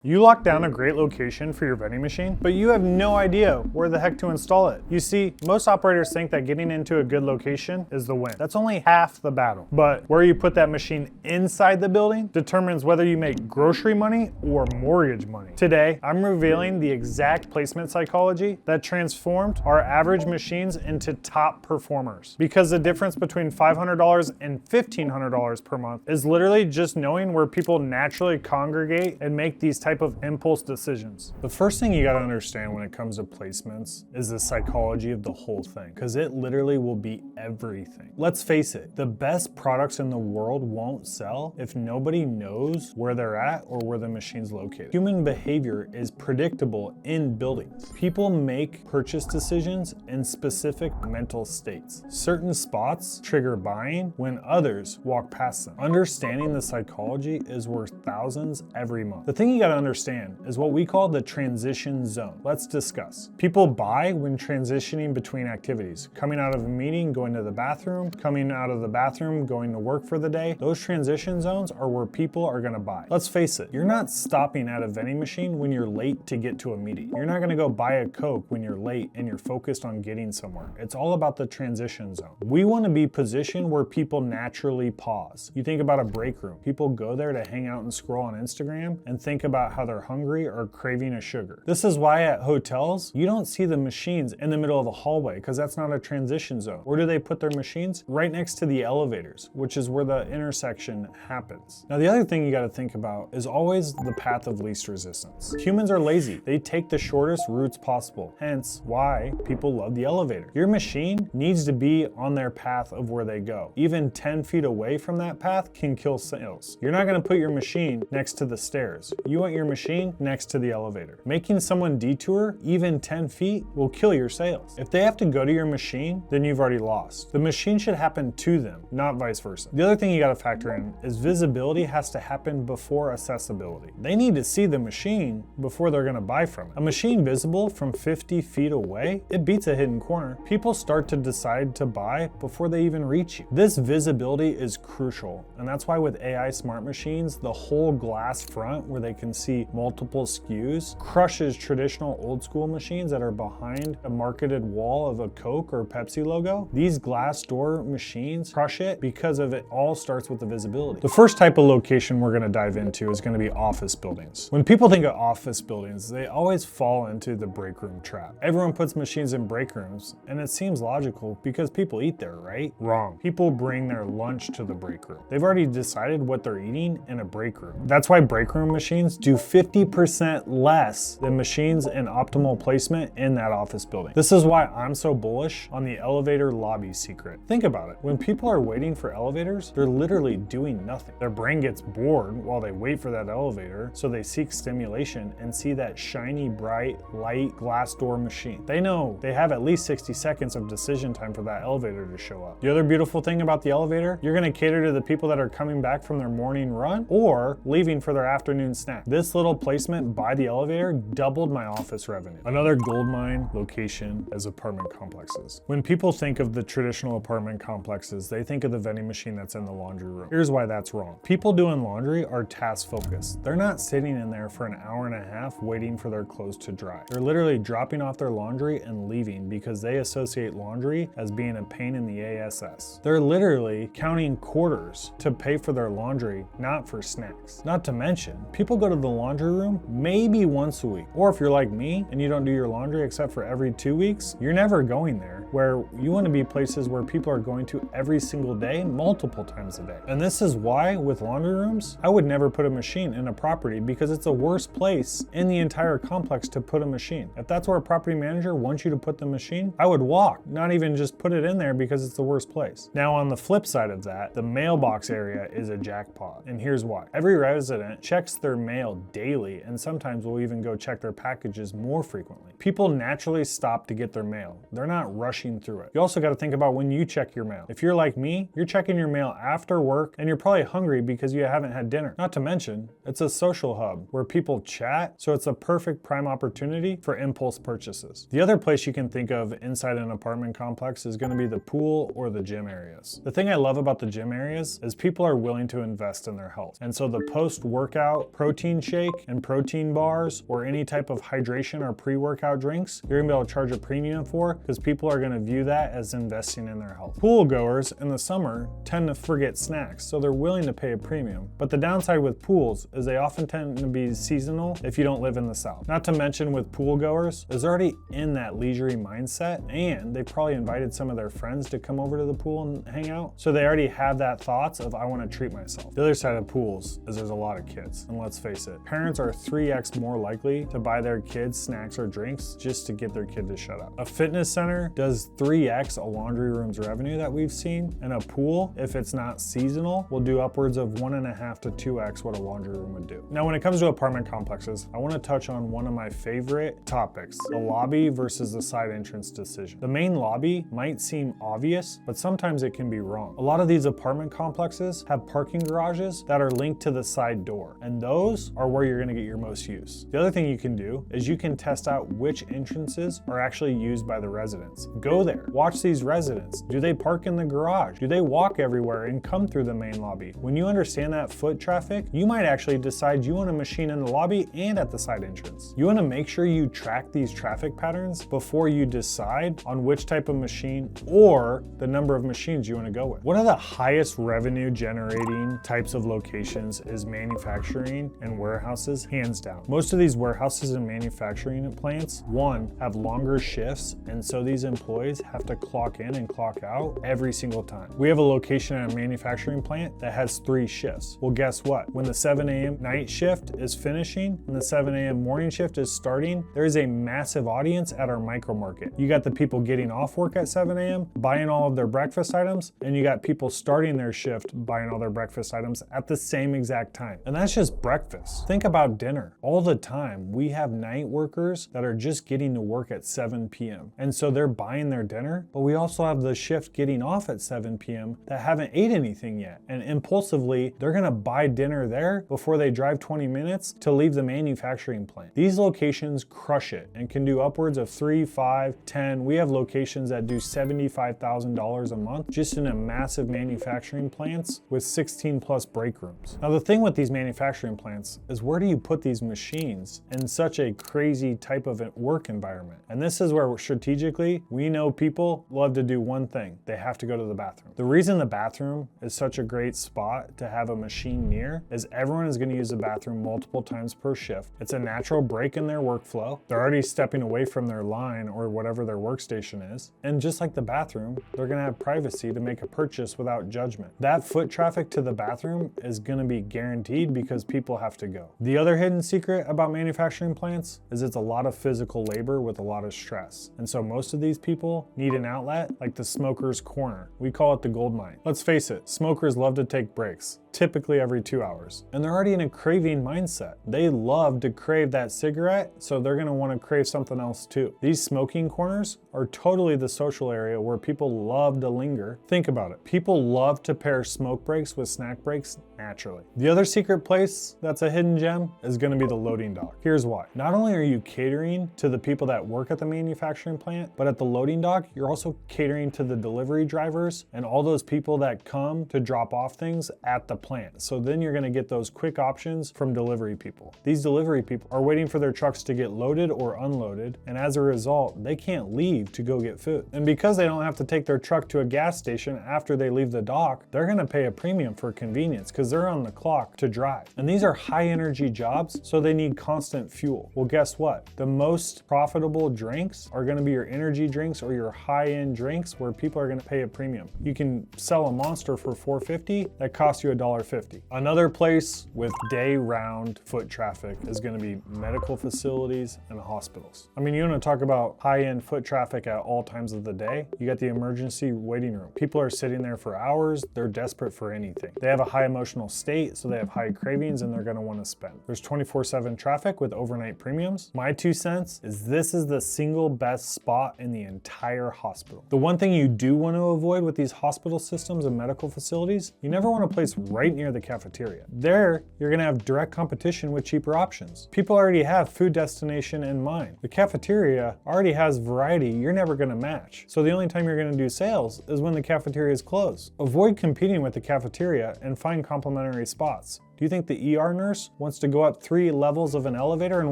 You lock down a great location for your vending machine, but you have no idea where the heck to install it. You see, most operators think that getting into a good location is the win. That's only half the battle. But where you put that machine inside the building determines whether you make grocery money or mortgage money. Today, I'm revealing the exact placement psychology that transformed our average machines into top performers. Because the difference between $500 and $1,500 per month is literally just knowing where people naturally congregate and make these type of impulse decisions. The first thing you got to understand when it comes to placements is the psychology of the whole thing, because it literally will be everything. Let's face it, the best products in the world won't sell if nobody knows where they're at or where the machine's located. Human behavior is predictable in buildings. People make purchase decisions in specific mental states. Certain spots trigger buying when others walk past them. Understanding the psychology is worth thousands every month. The thing you gotta understand is what we call the transition zone. Let's discuss. People buy when transitioning between activities. Coming out of a meeting, going to the bathroom, coming out of the bathroom, going to work for the day. Those transition zones are where people are gonna buy. Let's face it, you're not stopping at a vending machine when you're late to get to a meeting. You're not gonna go buy a Coke when you're late and you're focused on getting somewhere. It's all about the transition zone. We wanna be positioned where people naturally pause. You think about a break room. People go there to hang out and scroll on Instagram and think about how they're hungry or craving a sugar. This is why at hotels, you don't see the machines in the middle of the hallway because that's not a transition zone. Where do they put their machines? Right next to the elevators, which is where the intersection happens. Now, the other thing you got to think about is always the path of least resistance. Humans are lazy. They take the shortest routes possible, hence why people love the elevator. Your machine needs to be on their path of where they go. Even 10 feet away from that path can kill sales. You're not going to put your machine next to the stairs. You want your machine next to the elevator. Making someone detour even 10 feet will kill your sales. If they have to go to your machine, then you've already lost. The machine should happen to them, not vice versa. The other thing you got to factor in is visibility has to happen before accessibility. They need to see the machine before they're going to buy from it. A machine visible from 50 feet away, it beats a hidden corner. People start to decide to buy before they even reach you. This visibility is crucial, and that's why with AI smart machines, the whole glass front where they can see multiple SKUs crushes traditional old school machines that are behind a marketed wall of a Coke or Pepsi logo. These glass door machines crush it because of it all starts with the visibility. The first type of location we're going to dive into is going to be office buildings. When people think of office buildings, they always fall into the break room trap. Everyone puts machines in break rooms, and it seems logical because people eat there, right? Wrong. People bring their lunch to the break room. They've already decided what they're eating in a break room. That's why break room machines do 50% less than machines in optimal placement in that office building. This is why I'm so bullish on the elevator lobby secret. Think about it. When people are waiting for elevators, they're literally doing nothing. Their brain gets bored while they wait for that elevator, so they seek stimulation and see that shiny, bright, light glass door machine. They know they have at least 60 seconds of decision time for that elevator to show up. The other beautiful thing about the elevator, you're gonna cater to the people that are coming back from their morning run or leaving for their afternoon snack. This little placement by the elevator doubled my office revenue. Another goldmine location is apartment complexes. When people think of the traditional apartment complexes, they think of the vending machine that's in the laundry room. Here's why that's wrong. People doing laundry are task focused. They're not sitting in there for an hour and a half waiting for their clothes to dry. They're literally dropping off their laundry and leaving because they associate laundry as being a pain in the ass. They're literally counting quarters to pay for their laundry, not for snacks. Not to mention, people go to the laundry room maybe once a week. Or if you're like me and you don't do your laundry except for every 2 weeks, you're never going there, where you want to be places where people are going to every single day, multiple times a day. And this is why with laundry rooms, I would never put a machine in a property because it's the worst place in the entire complex to put a machine. If that's where a property manager wants you to put the machine, I would walk, not even just put it in there because it's the worst place. Now on the flip side of that, the mailbox area is a jackpot. And here's why. Every resident checks their mail daily and sometimes will even go check their packages more frequently. People naturally stop to get their mail. They're not rushing through it. You also got to think about when you check your mail. If you're like me, you're checking your mail after work and you're probably hungry because you haven't had dinner. Not to mention, it's a social hub where people chat, so it's a perfect prime opportunity for impulse purchases. The other place you can think of inside an apartment complex is going to be the pool or the gym areas. The thing I love about the gym areas is people are willing to invest in their health. And so the post-workout protein shake and protein bars or any type of hydration or pre-workout drinks, you're gonna be able to charge a premium for, because people are gonna view that as investing in their health. Pool goers in the summer tend to forget snacks, so they're willing to pay a premium. But the downside with pools is they often tend to be seasonal if you don't live in the South. Not to mention with pool goers, is already in that leisurely mindset, and they probably invited some of their friends to come over to the pool and hang out. So they already have that thoughts of, I wanna treat myself. The other side of pools is there's a lot of kids, and let's face it, parents are 3x more likely to buy their kids snacks or drinks just to get their kid to shut up. A fitness center does 3x a laundry room's revenue that we've seen, and a pool, if it's not seasonal, will do upwards of 1.5 to 2x what a laundry room would do. Now, when it comes to apartment complexes, I wanna touch on one of my favorite topics, the lobby versus the side entrance decision. The main lobby might seem obvious, but sometimes it can be wrong. A lot of these apartment complexes have parking garages that are linked to the side door, and those are where you're gonna get your most use. The other thing you can do is you can test out which entrances are actually used by the residents. Go there, watch these residents. Do they park in the garage? Do they walk everywhere and come through the main lobby? When you understand that foot traffic, you might actually decide you want a machine in the lobby and at the side entrance. You wanna make sure you track these traffic patterns before you decide on which type of machine or the number of machines you wanna go with. One of the highest revenue generating types of locations is manufacturing and warehouses, hands down. Most of these warehouses and manufacturing plants, one, have longer shifts, and so these employees have to clock in and clock out every single time. We have a location at a manufacturing plant that has 3 shifts. Well, guess what? When the 7 a.m. night shift is finishing and the 7 a.m. morning shift is starting, there is a massive audience at our micro market. You got the people getting off work at 7 a.m., buying all of their breakfast items, and you got people starting their shift buying all their breakfast items at the same exact time. And that's just breakfast. Think about dinner. All the time, we have night workers that are just getting to work at 7 p.m. And so they're buying their dinner, but we also have the shift getting off at 7 p.m. that haven't ate anything yet. And impulsively, they're gonna buy dinner there before they drive 20 minutes to leave the manufacturing plant. These locations crush it and can do upwards of 3, 5, 10. We have locations that do $75,000 a month just in a massive manufacturing plants with 16 plus break rooms. Now, the thing with these manufacturing plants is, where do you put these machines in such a crazy type of work environment? And this is where strategically, we know people love to do one thing. They have to go to the bathroom. The reason the bathroom is such a great spot to have a machine near is everyone is going to use the bathroom multiple times per shift. It's a natural break in their workflow. They're already stepping away from their line or whatever their workstation is. And just like the bathroom, they're going to have privacy to make a purchase without judgment. That foot traffic to the bathroom is going to be guaranteed because people have to go. The other hidden secret about manufacturing plants is it's a lot of physical labor with a lot of stress. And so most of these people need an outlet like the smoker's corner. We call it the gold mine. Let's face it, smokers love to take breaks, typically every 2 hours. And they're already in a craving mindset. They love to crave that cigarette, so they're gonna wanna crave something else too. These smoking corners are totally the social area where people love to linger. Think about it. People love to pair smoke breaks with snack breaks naturally. The other secret place that's a hidden gem is gonna be the loading dock. Here's why. Not only are you catering to the people that work at the manufacturing plant, but at the loading dock, you're also catering to the delivery drivers and all those people that come to drop off things at the plant. So then you're gonna get those quick options from delivery people. These delivery people are waiting for their trucks to get loaded or unloaded, and as a result, they can't leave to go get food. And because they don't have to take their truck to a gas station after they leave the dock, they're gonna pay a premium for convenience because they're on the clock to drive. And these are high energy jobs, so they need constant fuel. Well, guess what? The most profitable drinks are gonna be your energy drinks or your high-end drinks where people are gonna pay a premium. You can sell a Monster for $4.50 that costs you $1.50. Another place with day-round foot traffic is gonna be medical facilities and hospitals. I mean, you wanna talk about high-end foot traffic at all times of the day? You got the emergency waiting room. People are sitting there for hours. They're desperate for anything. They have a high emotional state, so they have high cravings and they're gonna wanna spend. There's 24/7 traffic with overnight premiums. My 2 cents is this is the single best spot in the entire hospital. The one thing you do want to avoid with these hospital systems and medical facilities, you never want a place right near the cafeteria. There, you're gonna have direct competition with cheaper options. People already have food destination in mind. The cafeteria already has variety you're never gonna match. So the only time you're gonna do sales is when the cafeteria is closed. Avoid competing with the cafeteria and find complementary spots. Do you think the ER nurse wants to go up 3 levels of an elevator and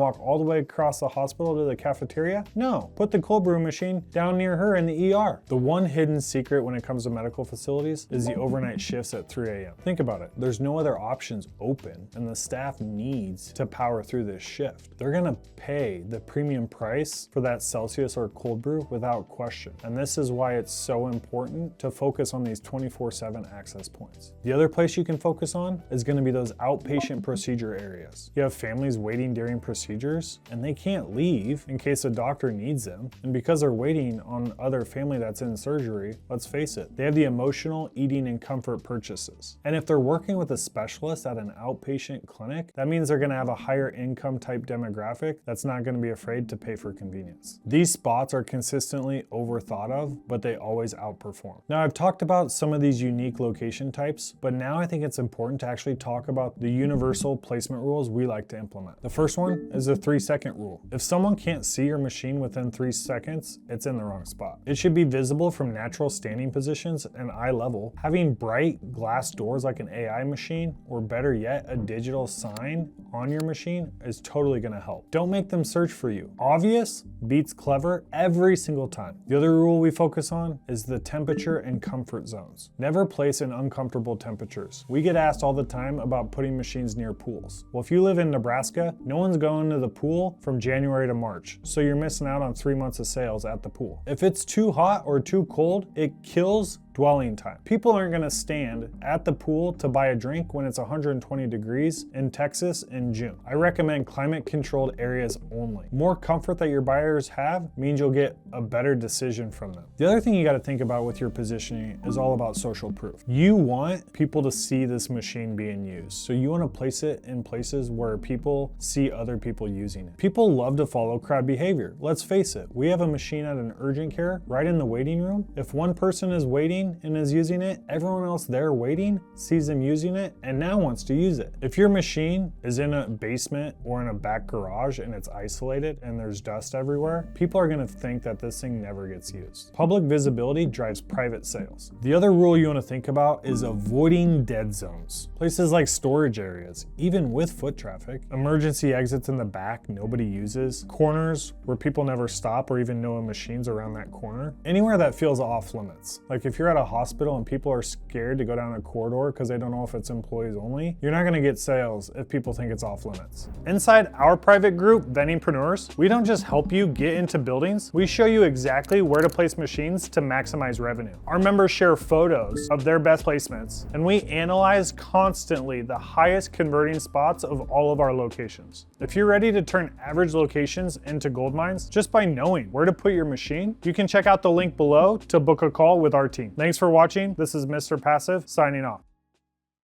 walk all the way across the hospital to the cafeteria? No, put the cold brew machine down near her in the ER. The one hidden secret when it comes to medical facilities is the overnight shifts at 3 a.m. Think about it. There's no other options open and the staff needs to power through this shift. They're gonna pay the premium price for that Celsius or cold brew without question. And this is why it's so important to focus on these 24/7 access points. The other place you can focus on is gonna be those outpatient procedure areas. You have families waiting during procedures and they can't leave in case a doctor needs them. And because they're waiting on other family that's in surgery, let's face it, they have the emotional, eating, and comfort purchases. And if they're working with a specialist at an outpatient clinic, that means they're gonna have a higher income type demographic that's not gonna be afraid to pay for convenience. These spots are consistently overthought of, but they always outperform. Now, I've talked about some of these unique location types, but now I think it's important to actually talk about the universal placement rules we like to implement. The first one is the 3-second rule. If someone can't see your machine within 3 seconds, it's in the wrong spot. It should be visible from natural standing positions and eye level. Having bright glass doors like an AI machine, or better yet, a digital sign on your machine is totally gonna help. Don't make them search for you. Obvious beats clever every single time. The other rule we focus on is the temperature and comfort zones. Never place in uncomfortable temperatures. We get asked all the time about putting machines near pools. Well, if you live in Nebraska, no one's going to the pool from January to March, so you're missing out on 3 months of sales at the pool. If it's too hot or too cold, it kills dwelling time. People aren't gonna stand at the pool to buy a drink when it's 120 degrees in Texas in June. I recommend climate controlled areas only. More comfort that your buyers have means you'll get a better decision from them. The other thing you gotta think about with your positioning is all about social proof. You want people to see this machine being used. So you wanna place it in places where people see other people using it. People love to follow crowd behavior. Let's face it, we have a machine at an urgent care right in the waiting room. If one person is waiting and is using it, everyone else there waiting sees them using it and now wants to use it. If your machine is in a basement or in a back garage and it's isolated and there's dust everywhere, people are gonna think that this thing never gets used. Public visibility drives private sales. The other rule you wanna think about is avoiding dead zones. Places like storage areas, even with foot traffic, emergency exits in the back nobody uses, corners where people never stop or even know a machine's around that corner, anywhere that feels off limits. Like if you're at a hospital and people are scared to go down a corridor because they don't know if it's employees only, you're not gonna get sales if people think it's off limits. Inside our private group, Vendingpreneurs, we don't just help you get into buildings, we show you exactly where to place machines to maximize revenue. Our members share photos of their best placements, and we analyze constantly the highest converting spots of all of our locations. If you're ready to turn average locations into gold mines just by knowing where to put your machine, you can check out the link below to book a call with our team. Thanks for watching. This is Mr. Passive signing off.